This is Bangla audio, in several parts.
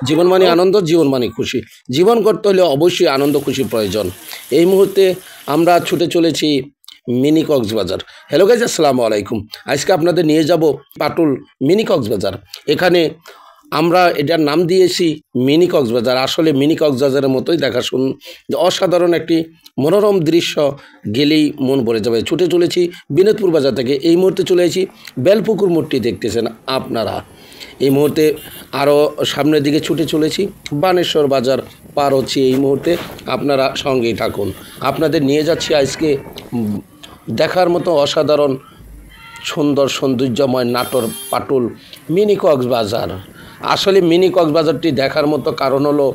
জীবন মানে আনন্দ, জীবন মানে খুশি। জীবন করতে হলে অবশ্যই আনন্দ খুশি প্রয়োজন। এই মুহূর্তে আমরা ছুটে চলেছি মিনি কক্সবাজার। হ্যালো গাইজ, আসসালামু আলাইকুম। আজকে আপনাদের নিয়ে যাব পাটুল মিনি কক্সবাজার। এখানে আমরা এটার নাম দিয়েছি মিনি কক্সবাজার। আসলে মিনি কক্সবাজারের মতোই দেখা অসাধারণ একটি মনোরম দৃশ্য, গেলেই মন ভরে যাবে। ছুটে চলেছি বিনোদপুর বাজার থেকে। এই মুহূর্তে চলে এসেছি বেলপুকুর মোড়টি দেখতেছেন আপনারা। এই মুহূর্তে আরও সামনের দিকে ছুটে চলেছি, বানেশ্বর বাজার পার হচ্ছি এই মুহূর্তে। আপনারা সঙ্গেই থাকুন। আপনাদের নিয়ে যাচ্ছি আজকে দেখার মতো অসাধারণ সুন্দর সৌন্দর্যময় নাটোর পাটুল মিনি কক্সবাজার। আসলে মিনি কক্সবাজারটি দেখার মতো কারণ হলো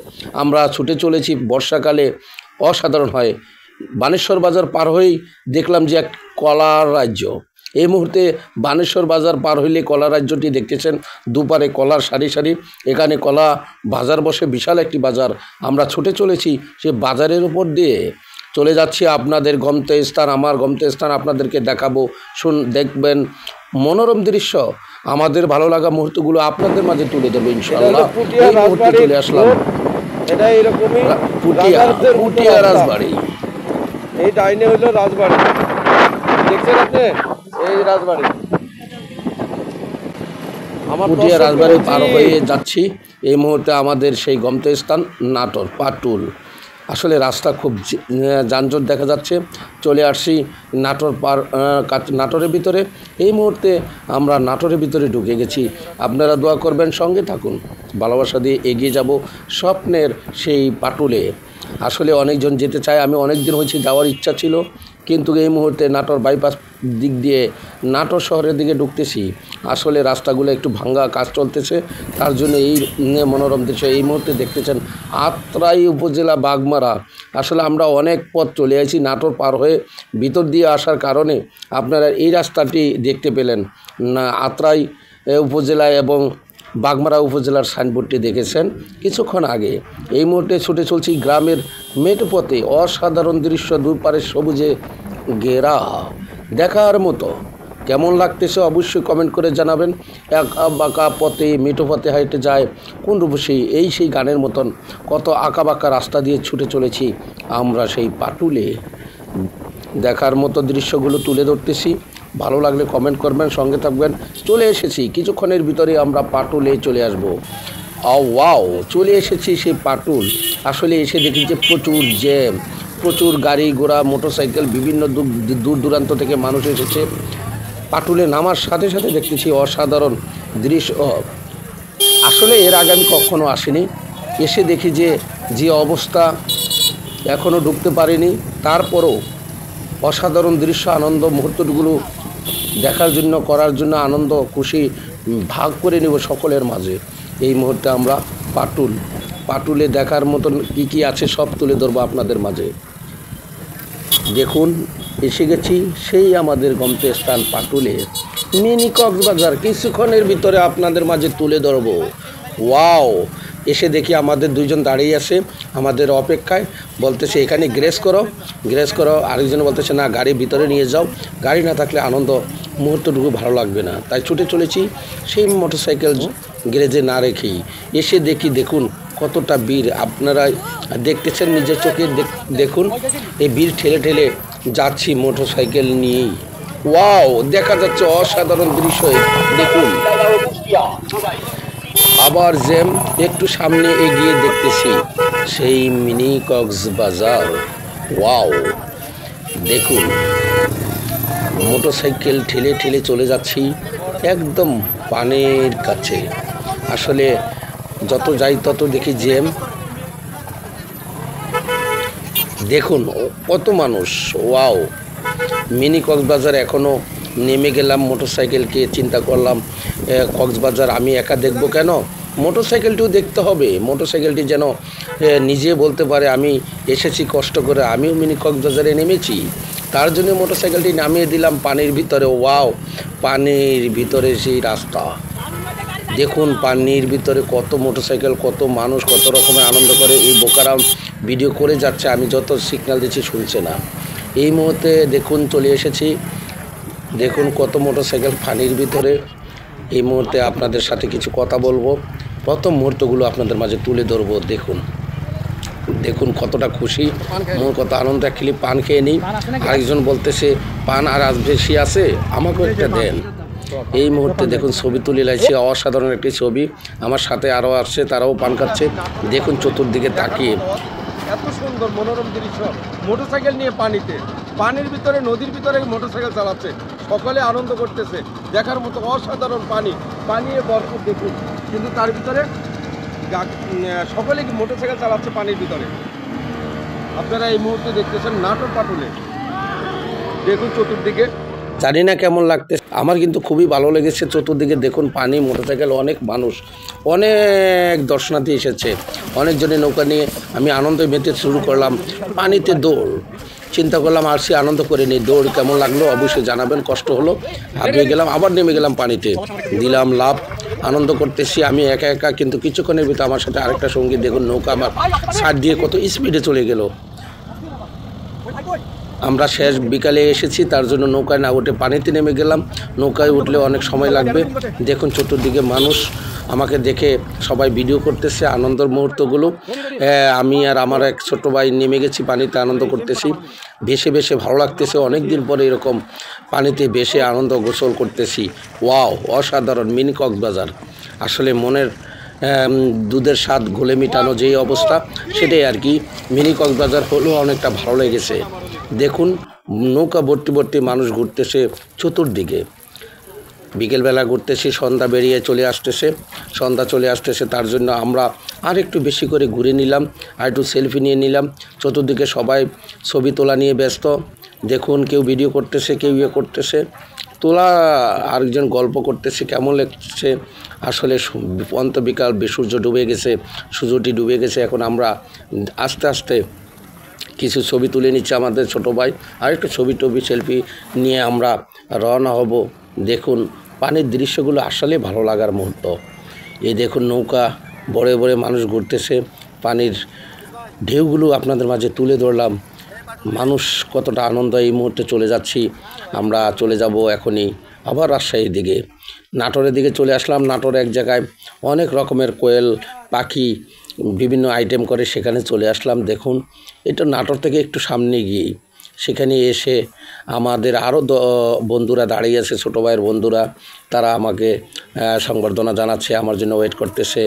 আমরা ছুটে চলেছি বর্ষাকালে, অসাধারণ হয়। বানেশ্বর বাজার পার হয়েই দেখলাম যে এক কলার রাজ্য। এই মুহূর্তে বানেশ্বর বাজার পার হইলে কলা রাজ্যটি দেখতেছেন, দুপারে কলার সারি সারি। এখানে কলা বাজার বসে, বিশাল একটি বাজার। আমরা ছুটে চলেছি সে বাজারের উপর দিয়ে, চলে যাচ্ছি আপনাদের গন্তব্যস্থান, আমার গন্তব্যস্থান আপনাদেরকে দেখাবো। দেখবেন মনোরম দৃশ্য, আমাদের ভালো লাগা মুহূর্তগুলো আপনাদের মাঝে তুলে দেবো ইনশাআল্লাহ। এই মুহূর্তে চলে আসলাম পুটিয়া রাজবাড়ি। এই ডাইনে হইল রাজবাড়ি, দেখছেন আপনি? এই রাজবাড়ি, পুটিয়া রাজবাড়ি পার হয়ে যাচ্ছি এই মুহূর্তে আমাদের সেই গন্তব্যস্থান নাটোর পাটুল। আসলে রাস্তা খুব যানজট দেখা যাচ্ছে। চলে আসছি নাটোরের ভিতরে। এই মুহূর্তে আমরা নাটোরের ভিতরে ঢুকে গেছি। আপনারা দোয়া করবেন, সঙ্গে থাকুন, ভালোবাসা দিয়ে এগিয়ে যাব স্বপ্নের সেই পাটুলে। আসলে অনেকজন যেতে চায়, আমি অনেক দিন হয়েছে যাওয়ার ইচ্ছা ছিল, কিন্তু এই মুহূর্তে নাটোর বাইপাস দিক দিয়ে নাটোর শহরের দিকে ঢুকতেছি। আসলে রাস্তাগুলো একটু ভাঙ্গা, কাজ চলতেছে, তার জন্য এই মনোরম দৃশ্য এই মুহূর্তে দেখতেছেন। আত্রাই উপজেলা বাগমারা। আসলে আমরা অনেক পথ চলে আসি নাটোর পার হয়ে, ভিতর দিয়ে আসার কারণে আপনারা এই রাস্তাটি দেখতে পেলেন না। আত্রাই উপজেলা এবং বাগমারা উপজেলার সাইনবোর্ডটি দেখেছেন কিছুক্ষণ আগে। এই মুহূর্তে ছুটে চলছি গ্রামের মেঠো পথে। অসাধারণ দৃশ্য, দুপারে সবুজে ঘেরা, দেখার মতো। কেমন লাগতেছে অবশ্যই কমেন্ট করে জানাবেন। এক বাঁকা পথে, মেঠো পথে হাইটে যায় কোন রূপসী, সেই গানের মতন কত আঁকা বাঁকা রাস্তা দিয়ে ছুটে চলেছি আমরা সেই পাটুলে। দেখার মতো দৃশ্যগুলো তুলে ধরতেছি। ভালো লাগলে কমেন্ট করবেন, সঙ্গে থাকবেন। চলে এসেছি কিছুক্ষণের ভিতরে আমরা পাটুলে চলে আসব। ওয়াও, চলে এসেছি সেই পাটুল। আসলে এসে দেখি যে প্রচুর জ্যাম, প্রচুর গাড়ি ঘোড়া, মোটরসাইকেল, বিভিন্ন দূর দূরান্ত থেকে মানুষ এসেছে। পাটুলে নামার সাথে সাথে দেখতেছি অসাধারণ দৃশ্য। আসলে এর আগে আমি কখনো আসিনি। এসে দেখি যে অবস্থা, এখনও ঢুকতে পারিনি, তারপরও অসাধারণ দৃশ্য, আনন্দ মুহূর্তগুলো দেখার জন্য, করার জন্য আনন্দ খুশি ভাগ করে নেব সকলের মাঝে। এই মুহূর্তে আমরা পাটুলে দেখার মতন কী আছে সব তুলে ধরবো আপনাদের মাঝে। দেখুন, এসে গেছি সেই আমাদের গন্তব্যস্থান পাটুলে মিনি কক্সবাজার। কিছুক্ষণের ভিতরে আপনাদের মাঝে তুলে ধরবো। ওয়াও, এসে দেখি আমাদের দুইজন দাঁড়িয়ে আছে আমাদের অপেক্ষায়, বলতেছে এখানে গ্রেস করো। আরেকজন বলতেছে না, গাড়ি ভিতরে নিয়ে যাও, গাড়ি না থাকলে আনন্দ মুহূর্তটুকু ভালো লাগবে না। তাই ছুটে চলেছি সেই মোটরসাইকেল গ্যারেজে না রেখেই। এসে দেখুন কতটা ভিড়, আপনারা দেখতেছেন নিজের চোখে। দেখুন এই ভিড় ঠেলে ঠেলে যাচ্ছি মোটরসাইকেল নিয়েই। ওয়াও, দেখা যাচ্ছে অসাধারণ দৃশ্য। দেখুন আবার জ্যাম, একটু সামনে এগিয়ে দেখতেছি সেই মিনি কক্সবাজার। ওয়াও, দেখুন মোটরসাইকেল ঠেলে ঠেলে চলে যাচ্ছি একদম পানের কাছে। আসলে যত যাই তত দেখি জ্যাম। দেখুন কত মানুষ। ওয়াও, মিনি কক্সবাজার এখনও নেমে গেলাম মোটরসাইকেলকে, চিন্তা করলাম কক্সবাজার আমি একা দেখব কেন, মোটরসাইকেলটিও দেখতে হবে। মোটরসাইকেলটি যেন নিজে বলতে পারে আমি এসেছি কষ্ট করে, আমিও মিনি কক্সবাজারে নেমেছি। তার জন্য মোটরসাইকেলটি নামিয়ে দিলাম পানির ভিতরে। ওয়াও, পানির ভিতরে সেই রাস্তা দেখুন, পানির ভিতরে কত মোটরসাইকেল, কত মানুষ, কত রকমের আনন্দ করে। এই বোকারাম ভিডিও করে যাচ্ছে, আমি যত সিগন্যাল দিচ্ছি শুনছে না। এই মুহূর্তে দেখুন চলে এসেছি দেখুন কত মোটরসাইকেল পানির ভিতরে। এই মুহূর্তে আপনাদের সাথে কিছু কথা বলবো, প্রথম মুহূর্তগুলো আপনাদের মাঝে তুলে ধরবো। দেখুন কতটা খুশি, মন কত আনন্দ। একলি পান খেয়ে নিই, আরেকজন বলতেছে পান আর আজ বেশি আছে, আমাকেও একটা দেন। এই মুহূর্তে দেখুন ছবি তুলে লাইছি, অসাধারণ একটি ছবি। আমার সাথে আরও আসছে, তারাও পান খাচ্ছে। দেখুন চতুর্দিকে তাকিয়ে এত সুন্দর মনোরম দৃশ্য, মোটরসাইকেল নিয়ে পানির ভিতরে, নদীর ভিতরে মোটরসাইকেল চালাচ্ছে, সকলে আনন্দ করতেছে। দেখার মতো অসাধারণ পানি ভরপুর দেখুন, কিন্তু তার ভিতরে সকলে কি মোটরসাইকেল চালাচ্ছে পানির ভিতরে। আপনারা এই মুহূর্তে দেখতেছেন নাটোর পাটুলে, দেখুন চতুর্দিকে। জানি না কেমন লাগতে, আমার কিন্তু খুবই ভালো লেগেছে। চতুর্দিকে দেখুন পানি, মোটরসাইকেল, অনেক মানুষ, অনেক দর্শনার্থী এসেছে। অনেকজনে নৌকা নিয়ে আমি আনন্দে মেতে শুরু করলাম। পানিতে দৌড়, চিন্তা করলাম আসছি আনন্দ করে নিই। দৌড় কেমন লাগলো অবশ্যই জানাবেন। কষ্ট হলো, হারিয়ে গেলাম, আবার নেমে গেলাম পানিতে, দিলাম লাভ, আনন্দ করতেছি আমি একা একা। কিন্তু কিছুক্ষণের ভিতরে আমার সাথে আরেকটা সঙ্গী, দেখুন নৌকা আমার সাইড দিয়ে কত স্পিডে চলে গেল। আমরা শেষ বিকালে এসেছি, তার জন্য নৌকায় না উঠে পানিতে নেমে গেলাম। নৌকায় উঠলে অনেক সময় লাগবে। দেখুন চতুর্দিকে মানুষ, আমাকে দেখে সবাই ভিডিও করতেছে আনন্দের মুহূর্তগুলো। আমি আর আমার এক ছোট ভাই নেমে গেছি পানিতে, আনন্দ করতেছি। ভেসে ভালো লাগতেছে, অনেক দিন পরে এরকম পানিতে ভেসে আনন্দ গোসল করতেছি। ওয়াও, অসাধারণ মিনি কক্সবাজার। আসলে মনের দুধের স্বাদ ঘোলে মিটানো যেই অবস্থা, সেটাই আর কি। মিনি কক্সবাজার হলেও অনেকটা ভালো লেগেছে। দেখুন নৌকা ভর্তি মানুষ ঘুরতেছে চতুর্দিকে। বিকেলবেলা ঘুরতেছি, সন্ধ্যা চলে আসতেছে, তার জন্য আমরা আর একটু বেশি করে ঘুরে নিলাম, আর একটু সেলফি নিয়ে নিলাম। চতুর্দিকে সবাই ছবি তোলা নিয়ে ব্যস্ত। দেখুন কেউ ভিডিও করতেছে, কেউ করতেছে তোলা, আরেকজন গল্প করতেছে কেমন লাগছে। আসলে বিকাল সূর্য ডুবে গেছে, সূর্যটি ডুবে গেছে। এখন আমরা আস্তে আস্তে কিছু ছবি তুলে নিচ্ছে আমাদের ছোটো ভাই, আর একটু ছবি সেলফি নিয়ে আমরা রওনা হব। দেখুন পানির দৃশ্যগুলো আসলে ভালো লাগার মুহূর্ত। এই দেখুন নৌকা, বড়ে মানুষ ঘুরতেছে, পানির ঢেউগুলো আপনাদের মাঝে তুলে ধরলাম। মানুষ কতটা আনন্দ। এই মুহূর্তে চলে যাচ্ছি, আমরা চলে যাব এখনই আবার রাজশাহীর দিকে, নাটোরের দিকে চলে আসলাম। নাটোর এক জায়গায় অনেক রকমের কোয়েল পাখি বিভিন্ন আইটেম করে, সেখানে চলে আসলাম। দেখুন এটা নাটোর থেকে একটু সামনে গিয়েই, সেখানে এসে আমাদের আরও বন্ধুরা দাঁড়িয়ে আছে, ছোটো ভাইয়ের বন্ধুরা, তারা আমাকে সংবর্ধনা জানাচ্ছে, আমার জন্য ওয়েট করতেছে।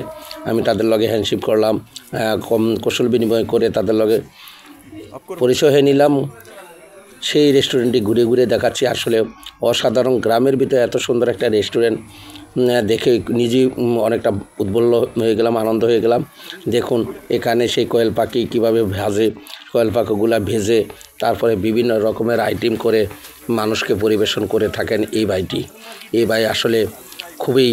আমি তাদের লগে হ্যান্ডশেক করলাম, কৌশল বিনিময় করে তাদের লগে পরিচয় হয়ে নিলাম। সেই রেস্টুরেন্টটি ঘুরে দেখাচ্ছি। আসলে অসাধারণ, গ্রামের ভিতরে এত সুন্দর একটা রেস্টুরেন্ট দেখে নিজেই অনেকটা উদ্বুল্ল হয়ে গেলাম, আনন্দ হয়ে গেলাম। দেখুন এখানে সেই কোয়েল পাখি কীভাবে ভাজে, কোয়েল পাখিগুলো ভেজে তারপরে বিভিন্ন রকমের আইটেম করে মানুষকে পরিবেশন করে থাকেন এই ভাই আসলে খুবই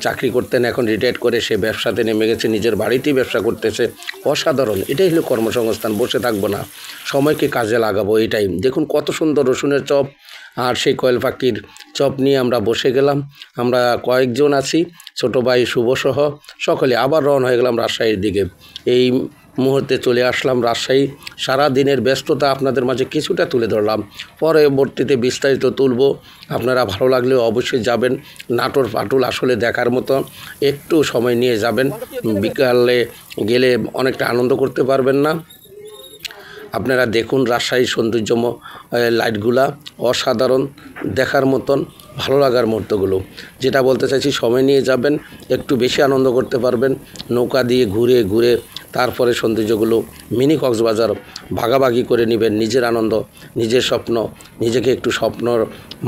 চাকরি করতেন, এখন রিটায়ার করে সে ব্যবসাতে নেমে গেছে, নিজের বাড়িতেই ব্যবসা করতেছে। অসাধারণ, এটাই হলো কর্মসংস্থান। বসে থাকবো না, সময়কে কাজে লাগাবো, এটাই। দেখুন কত সুন্দর রসুনের চপ আর সেই কোয়েল পাখির চপ নিয়ে আমরা বসে গেলাম। আমরা কয়েকজন আছি, ছোটো ভাই শুভসহ সকলে আবার রওনা হয়ে গেলাম রাজশাহীর দিকে। এই মুহূর্তে চলে আসলাম রাজশাহী। সারা দিনের ব্যস্ততা আপনাদের মাঝে কিছুটা তুলে ধরলাম, পরবর্তীতে বিস্তারিত তুলব। আপনারা ভালো লাগলেও অবশ্যই যাবেন। নাটোর পাটুল আসলে দেখার মতো, একটু সময় নিয়ে যাবেন। বিকালে গেলে অনেকটা আনন্দ করতে পারবেন না। আপনারা দেখুন রাজশাহীর সৌন্দর্যময় লাইটগুলা অসাধারণ, দেখার মতন, ভালো লাগার মুহূর্তগুলো। যেটা বলতে চাইছি, সময় নিয়ে যাবেন, একটু বেশি আনন্দ করতে পারবেন। নৌকা দিয়ে ঘুরে তারপরে সৌন্দর্যগুলো মিনি কক্সবাজার ভাগাভাগি করে নেবেন। নিজের আনন্দ, নিজের স্বপ্ন, নিজেকে একটু স্বপ্নর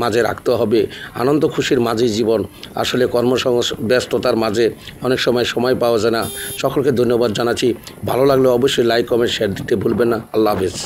মাঝে রাখতে হবে। আনন্দ খুশির মাঝেই জীবন। আসলে ব্যস্ততার মাঝে অনেক সময় পাওয়া যায় না। সকলকে ধন্যবাদ জানাচ্ছি। ভালো লাগলে অবশ্যই লাইক, কমেন্ট, শেয়ার দিতে ভুলবেন না। আল্লাহ হাফেজ।